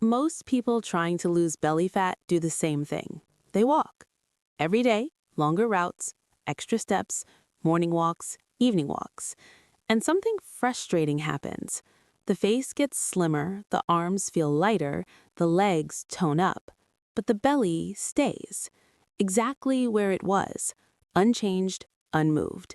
Most people trying to lose belly fat do the same thing. They walk. Every day, longer routes, extra steps, morning walks, evening walks. And something frustrating happens. The face gets slimmer, the arms feel lighter, the legs tone up. But the belly stays, exactly where it was, unchanged, unmoved.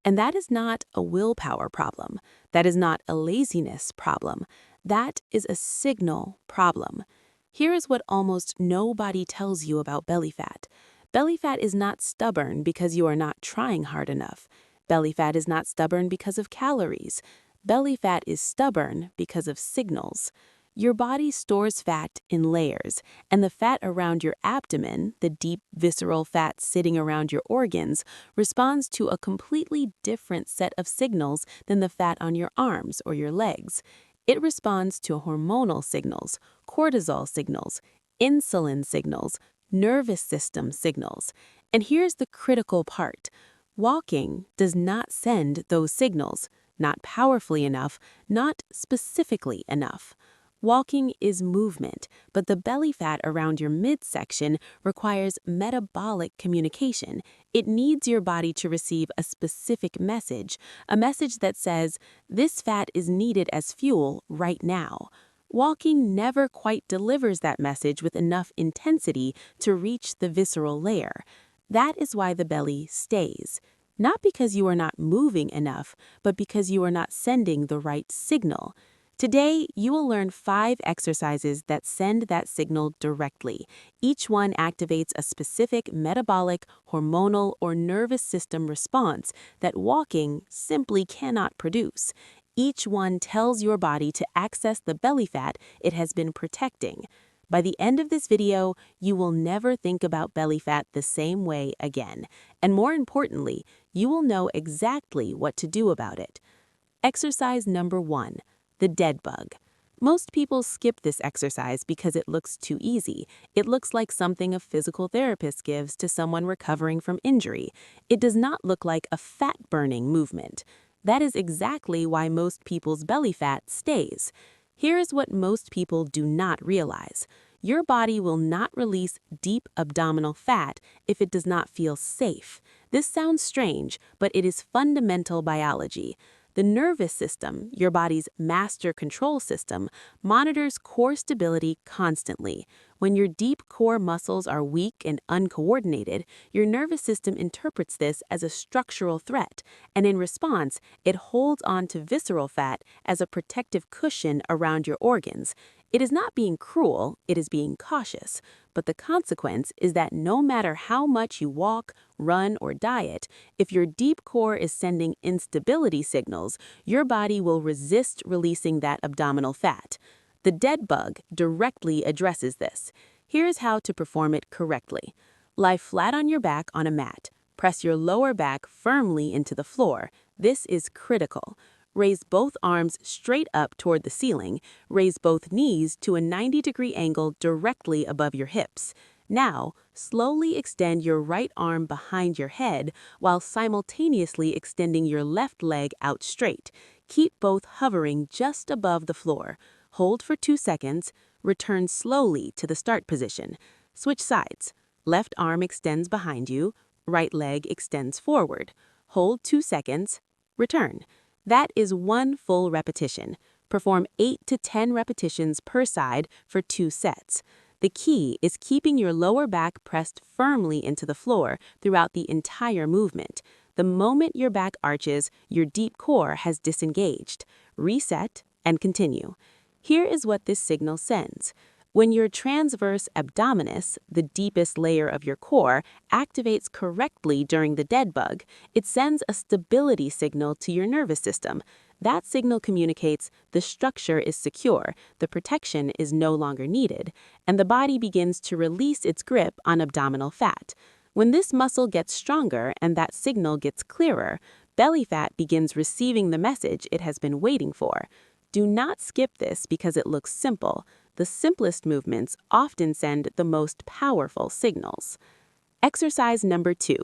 And that is not a willpower problem. That is not a laziness problem. That is a signal problem. Here is what almost nobody tells you about belly fat. Belly fat is not stubborn because you are not trying hard enough. Belly fat is not stubborn because of calories. Belly fat is stubborn because of signals. Your body stores fat in layers, and the fat around your abdomen, the deep visceral fat sitting around your organs, responds to a completely different set of signals than the fat on your arms or your legs. It responds to hormonal signals, cortisol signals, insulin signals, nervous system signals. And here's the critical part. Walking does not send those signals, not powerfully enough, not specifically enough. Walking is movement, but the belly fat around your midsection requires metabolic communication. It needs your body to receive a specific message, a message that says, this fat is needed as fuel right now. Walking never quite delivers that message with enough intensity to reach the visceral layer. That is why the belly stays. Not because you are not moving enough, but because you are not sending the right signal. Today, you will learn 5 exercises that send that signal directly. Each one activates a specific metabolic, hormonal, or nervous system response that walking simply cannot produce. Each one tells your body to access the belly fat it has been protecting. By the end of this video, you will never think about belly fat the same way again. And more importantly, you will know exactly what to do about it. Exercise number 1. The dead bug. Most people skip this exercise because it looks too easy. It looks like something a physical therapist gives to someone recovering from injury. It does not look like a fat-burning movement. That is exactly why most people's belly fat stays. Here is what most people do not realize. Your body will not release deep abdominal fat if it does not feel safe. This sounds strange, but it is fundamental biology. The nervous system, your body's master control system, monitors core stability constantly. When your deep core muscles are weak and uncoordinated, your nervous system interprets this as a structural threat, and in response, it holds on to visceral fat as a protective cushion around your organs. It is not being cruel, it is being cautious. But the consequence is that no matter how much you walk, run, or diet, if your deep core is sending instability signals, your body will resist releasing that abdominal fat. The dead bug directly addresses this. Here's how to perform it correctly. Lie flat on your back on a mat. Press your lower back firmly into the floor. This is critical. Raise both arms straight up toward the ceiling. Raise both knees to a 90-degree angle directly above your hips. Now, slowly extend your right arm behind your head while simultaneously extending your left leg out straight. Keep both hovering just above the floor. Hold for 2 seconds. Return slowly to the start position. Switch sides. Left arm extends behind you. Right leg extends forward. Hold 2 seconds. Return. That is 1 full repetition. Perform 8 to 10 repetitions per side for 2 sets. The key is keeping your lower back pressed firmly into the floor throughout the entire movement. The moment your back arches, your deep core has disengaged. Reset and continue. Here is what this signal sends. When your transverse abdominis, the deepest layer of your core, activates correctly during the dead bug, it sends a stability signal to your nervous system. That signal communicates the structure is secure, the protection is no longer needed, and the body begins to release its grip on abdominal fat. When this muscle gets stronger and that signal gets clearer, belly fat begins receiving the message it has been waiting for. Do not skip this because it looks simple. The simplest movements often send the most powerful signals. Exercise number 2,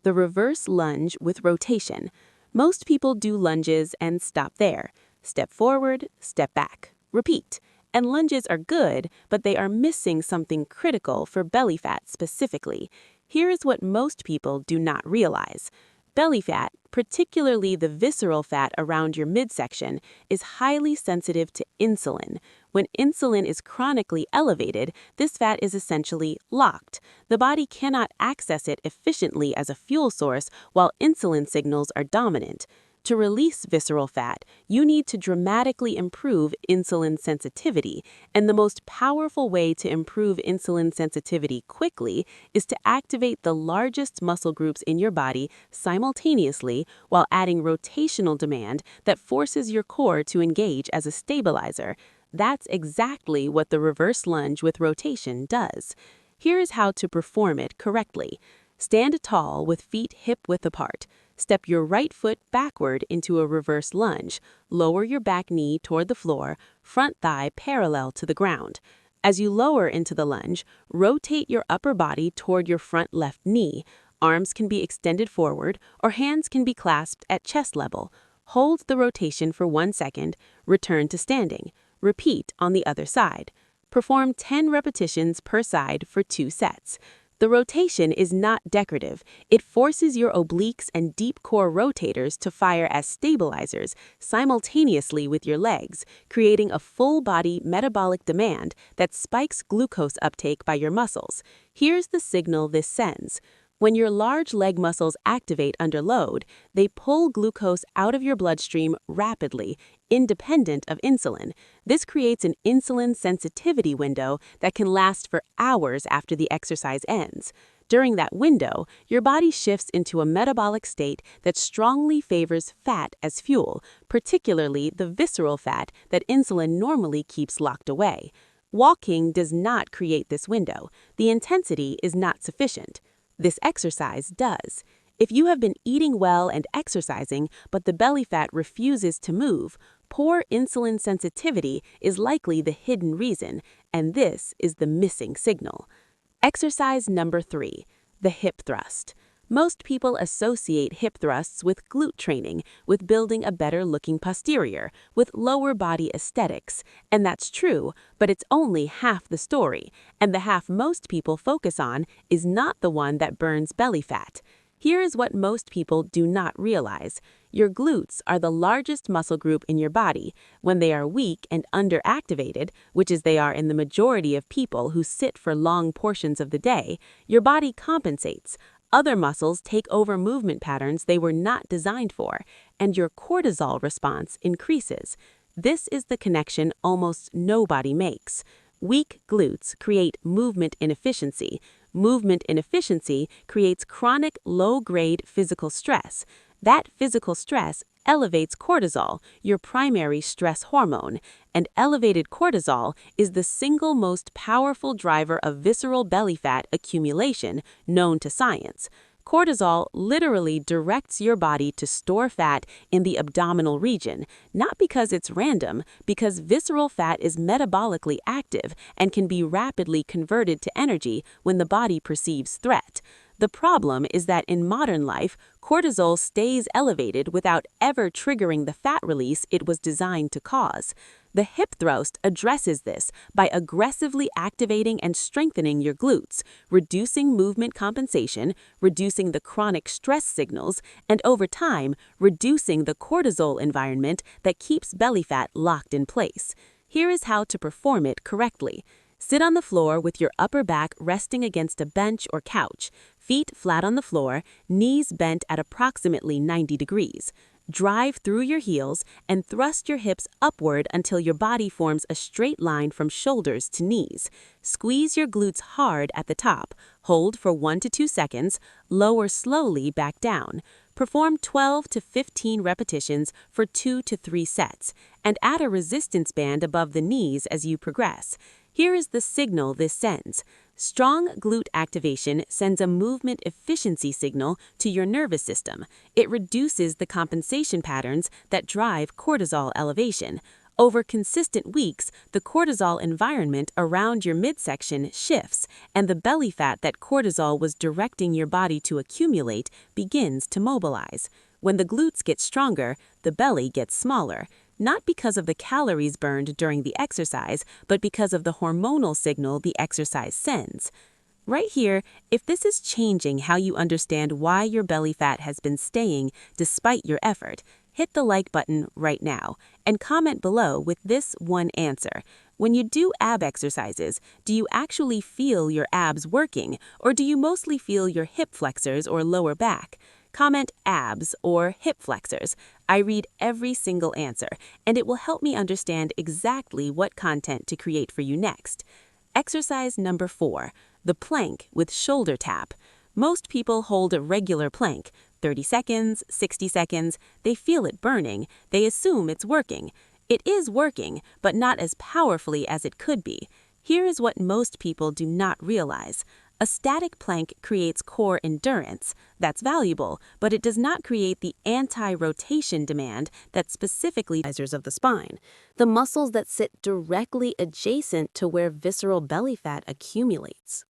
the reverse lunge with rotation. Most people do lunges and stop there. Step forward, step back. Repeat. And lunges are good, but they are missing something critical for belly fat specifically. Here is what most people do not realize. Belly fat, particularly the visceral fat around your midsection, is highly sensitive to insulin. When insulin is chronically elevated, this fat is essentially locked. The body cannot access it efficiently as a fuel source while insulin signals are dominant. To release visceral fat, you need to dramatically improve insulin sensitivity, and the most powerful way to improve insulin sensitivity quickly is to activate the largest muscle groups in your body simultaneously while adding rotational demand that forces your core to engage as a stabilizer. That's exactly what the reverse lunge with rotation does. Here is how to perform it correctly. Stand tall with feet hip-width apart. Step your right foot backward into a reverse lunge. Lower your back knee toward the floor, front thigh parallel to the ground. As you lower into the lunge, rotate your upper body toward your front left knee. Arms can be extended forward or hands can be clasped at chest level. Hold the rotation for 1 second. Return to standing. Repeat on the other side. Perform 10 repetitions per side for 2 sets. The rotation is not decorative. It forces your obliques and deep core rotators to fire as stabilizers simultaneously with your legs, creating a full-body metabolic demand that spikes glucose uptake by your muscles. Here's the signal this sends. When your large leg muscles activate under load, they pull glucose out of your bloodstream rapidly, independent of insulin. This creates an insulin sensitivity window that can last for hours after the exercise ends. During that window, your body shifts into a metabolic state that strongly favors fat as fuel, particularly the visceral fat that insulin normally keeps locked away. Walking does not create this window. The intensity is not sufficient. This exercise does. If you have been eating well and exercising, but the belly fat refuses to move, poor insulin sensitivity is likely the hidden reason, and this is the missing signal. Exercise number 3, the hip thrust. Most people associate hip thrusts with glute training, with building a better-looking posterior, with lower body aesthetics. And that's true, but it's only half the story, and the half most people focus on is not the one that burns belly fat. Here is what most people do not realize. Your glutes are the largest muscle group in your body. When they are weak and underactivated, which is they are in the majority of people who sit for long portions of the day, your body compensates. Other muscles take over movement patterns they were not designed for, and your cortisol response increases. This is the connection almost nobody makes. Weak glutes create movement inefficiency. Movement inefficiency creates chronic low-grade physical stress. That physical stress elevates cortisol, your primary stress hormone, and elevated cortisol is the single most powerful driver of visceral belly fat accumulation known to science. Cortisol literally directs your body to store fat in the abdominal region, not because it's random, because visceral fat is metabolically active and can be rapidly converted to energy when the body perceives threat. The problem is that in modern life, cortisol stays elevated without ever triggering the fat release it was designed to cause. The hip thrust addresses this by aggressively activating and strengthening your glutes, reducing movement compensation, reducing the chronic stress signals, and over time, reducing the cortisol environment that keeps belly fat locked in place. Here is how to perform it correctly. Sit on the floor with your upper back resting against a bench or couch, feet flat on the floor, knees bent at approximately 90 degrees. Drive through your heels and thrust your hips upward until your body forms a straight line from shoulders to knees. Squeeze your glutes hard at the top. Hold for 1 to 2 seconds. Lower slowly back down. Perform 12 to 15 repetitions for 2 to 3 sets, and add a resistance band above the knees as you progress. Here is the signal this sends. Strong glute activation sends a movement efficiency signal to your nervous system. It reduces the compensation patterns that drive cortisol elevation. Over consistent weeks, the cortisol environment around your midsection shifts, and the belly fat that cortisol was directing your body to accumulate begins to mobilize. When the glutes get stronger, the belly gets smaller. not because of the calories burned during the exercise, but because of the hormonal signal the exercise sends. Right here, if this is changing how you understand why your belly fat has been staying despite your effort, hit the like button right now and comment below with this one answer. When you do ab exercises, do you actually feel your abs working, or do you mostly feel your hip flexors or lower back? Comment abs or hip flexors. I read every single answer, and it will help me understand exactly what content to create for you next. Exercise number 4, the plank with shoulder tap. Most people hold a regular plank, 30 seconds, 60 seconds. They feel it burning. They assume it's working. It is working, but not as powerfully as it could be. Here is what most people do not realize. A static plank creates core endurance. That's valuable, but it does not create the anti-rotation demand that specifically of the spine, the muscles that sit directly adjacent to where visceral belly fat accumulates.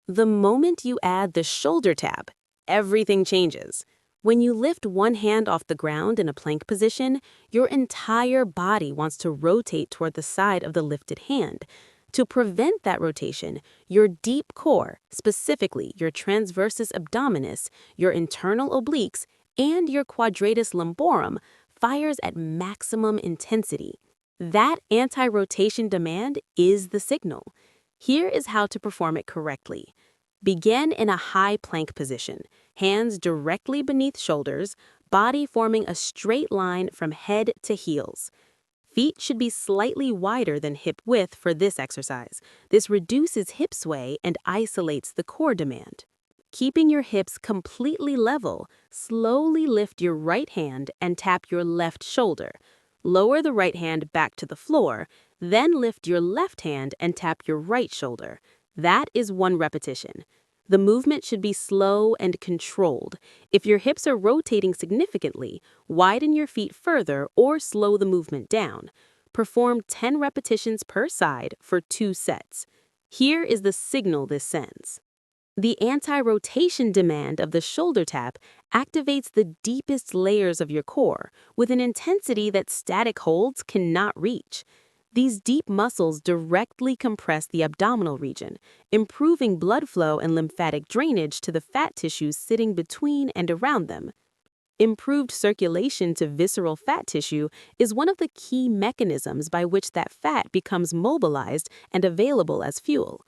The moment you add the shoulder tab, everything changes. When you lift one hand off the ground in a plank position, your entire body wants to rotate toward the side of the lifted hand. To prevent that rotation, your deep core, specifically your transversus abdominis, your internal obliques, and your quadratus lumborum, fires at maximum intensity. That anti-rotation demand is the signal. Here is how to perform it correctly. Begin in a high plank position, hands directly beneath shoulders, body forming a straight line from head to heels. Feet should be slightly wider than hip width for this exercise. This reduces hip sway and isolates the core demand. Keeping your hips completely level, slowly lift your right hand and tap your left shoulder. Lower the right hand back to the floor, then lift your left hand and tap your right shoulder. That is one repetition. The movement should be slow and controlled. If your hips are rotating significantly, widen your feet further or slow the movement down. Perform 10 repetitions per side for 2 sets. Here is the signal this sends. The anti-rotation demand of the shoulder tap activates the deepest layers of your core with an intensity that static holds cannot reach. These deep muscles directly compress the abdominal region, improving blood flow and lymphatic drainage to the fat tissues sitting between and around them. Improved circulation to visceral fat tissue is one of the key mechanisms by which that fat becomes mobilized and available as fuel.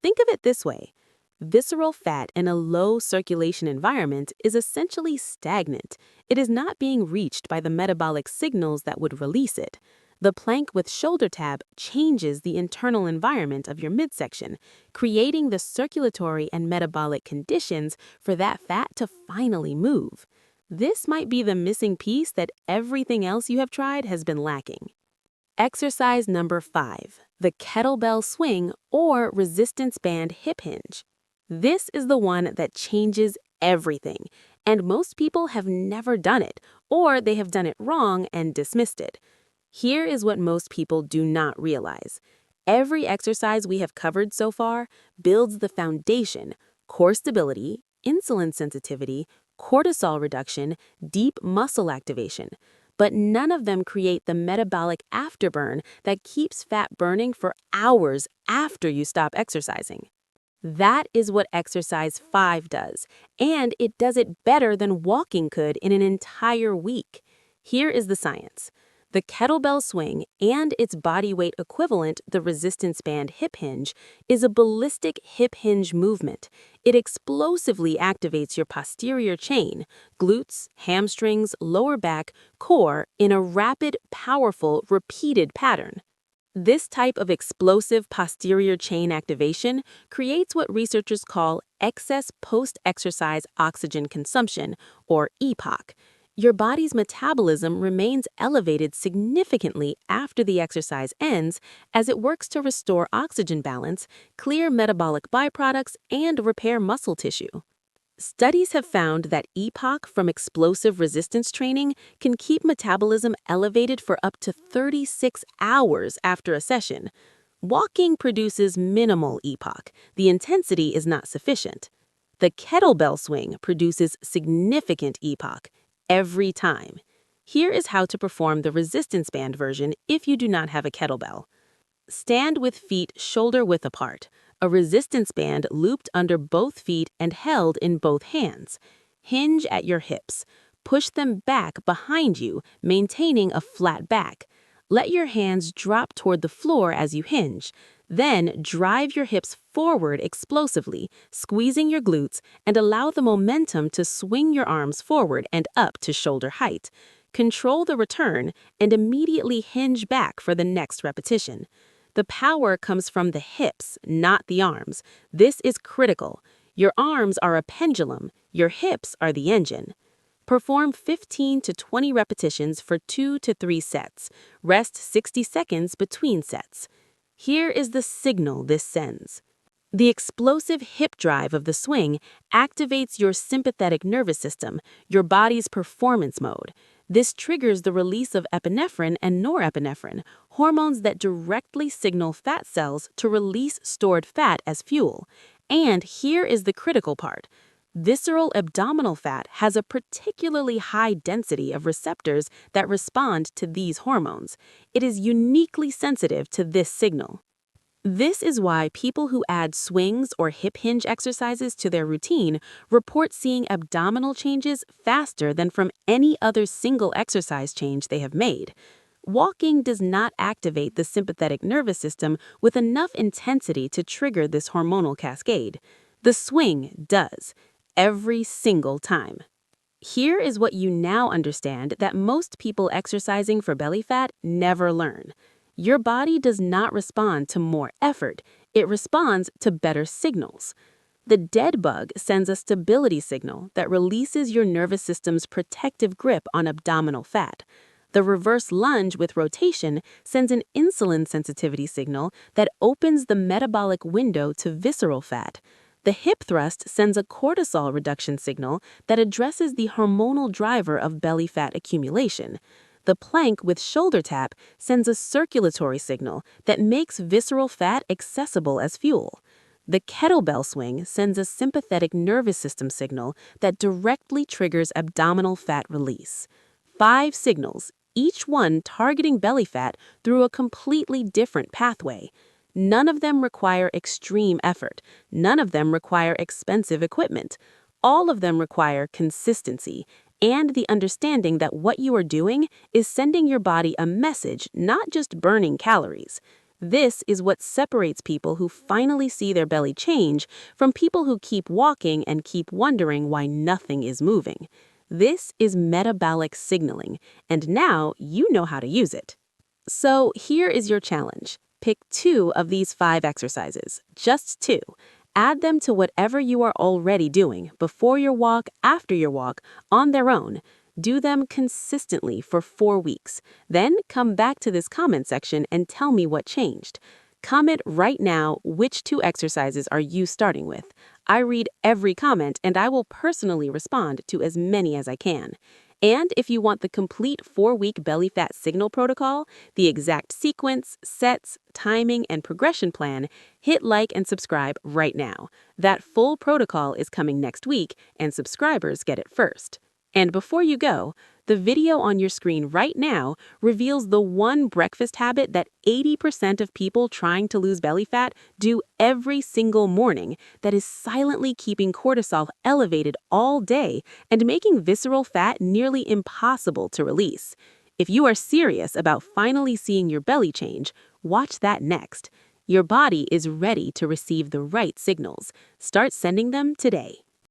Think of it this way. Visceral fat in a low circulation environment is essentially stagnant. It is not being reached by the metabolic signals that would release it. The plank with shoulder tab changes the internal environment of your midsection, creating the circulatory and metabolic conditions for that fat to finally move. This might be the missing piece that everything else you have tried has been lacking. Exercise number 5, the kettlebell swing or resistance band hip hinge. This is the one that changes everything, and most people have never done it, or they have done it wrong and dismissed it. Here is what most people do not realize. Every exercise we have covered so far builds the foundation: core stability, insulin sensitivity, cortisol reduction, deep muscle activation. But none of them create the metabolic afterburn that keeps fat burning for hours after you stop exercising. That is what exercise 5 does, and it does it better than walking could in an entire week. Here is the science. The kettlebell swing and its body weight equivalent, the resistance band hip hinge, is a ballistic hip hinge movement. It explosively activates your posterior chain, glutes, hamstrings, lower back, core in a rapid, powerful, repeated pattern. This type of explosive posterior chain activation creates what researchers call excess post-exercise oxygen consumption, or EPOC. Your body's metabolism remains elevated significantly after the exercise ends as it works to restore oxygen balance, clear metabolic byproducts, and repair muscle tissue. Studies have found that EPOC from explosive resistance training can keep metabolism elevated for up to 36 hours after a session. Walking produces minimal EPOC. The intensity is not sufficient. The kettlebell swing produces significant EPOC every time. Here is how to perform the resistance band version if you do not have a kettlebell. Stand with feet shoulder-width apart, a resistance band looped under both feet and held in both hands. Hinge at your hips. Push them back behind you, maintaining a flat back. Let your hands drop toward the floor as you hinge. Then drive your hips forward explosively, squeezing your glutes, and allow the momentum to swing your arms forward and up to shoulder height. Control the return and immediately hinge back for the next repetition. The power comes from the hips, not the arms. This is critical. Your arms are a pendulum, your hips are the engine. Perform 15 to 20 repetitions for 2 to 3 sets. Rest 60 seconds between sets. Here is the signal this sends. The explosive hip drive of the swing activates your sympathetic nervous system, your body's performance mode. This triggers the release of epinephrine and norepinephrine, hormones that directly signal fat cells to release stored fat as fuel. And here is the critical part. Visceral abdominal fat has a particularly high density of receptors that respond to these hormones. It is uniquely sensitive to this signal. This is why people who add swings or hip hinge exercises to their routine report seeing abdominal changes faster than from any other single exercise change they have made. Walking does not activate the sympathetic nervous system with enough intensity to trigger this hormonal cascade. The swing does, every single time. Here is what you now understand that most people exercising for belly fat never learn. Your body does not respond to more effort, it responds to better signals. The dead bug sends a stability signal that releases your nervous system's protective grip on abdominal fat. The reverse lunge with rotation sends an insulin sensitivity signal that opens the metabolic window to visceral fat. The hip thrust sends a cortisol reduction signal that addresses the hormonal driver of belly fat accumulation. The plank with shoulder tap sends a circulatory signal that makes visceral fat accessible as fuel. The kettlebell swing sends a sympathetic nervous system signal that directly triggers abdominal fat release. 5 signals, each one targeting belly fat through a completely different pathway. None of them require extreme effort. None of them require expensive equipment. All of them require consistency and the understanding that what you are doing is sending your body a message, not just burning calories. This is what separates people who finally see their belly change from people who keep walking and keep wondering why nothing is moving. This is metabolic signaling, and now you know how to use it. So here is your challenge. Pick 2 of these 5 exercises, just 2. Add them to whatever you are already doing, before your walk, after your walk, on their own. Do them consistently for 4 weeks. Then come back to this comment section and tell me what changed. Comment right now which 2 exercises are you starting with. I read every comment and I will personally respond to as many as I can. And if you want the complete 4-week belly fat signal protocol, the exact sequence, sets, timing, and progression plan, hit like and subscribe right now. That full protocol is coming next week, and subscribers get it first. And before you go, the video on your screen right now reveals the one breakfast habit that 80% of people trying to lose belly fat do every single morning that is silently keeping cortisol elevated all day and making visceral fat nearly impossible to release. If you are serious about finally seeing your belly change, watch that next. Your body is ready to receive the right signals. Start sending them today.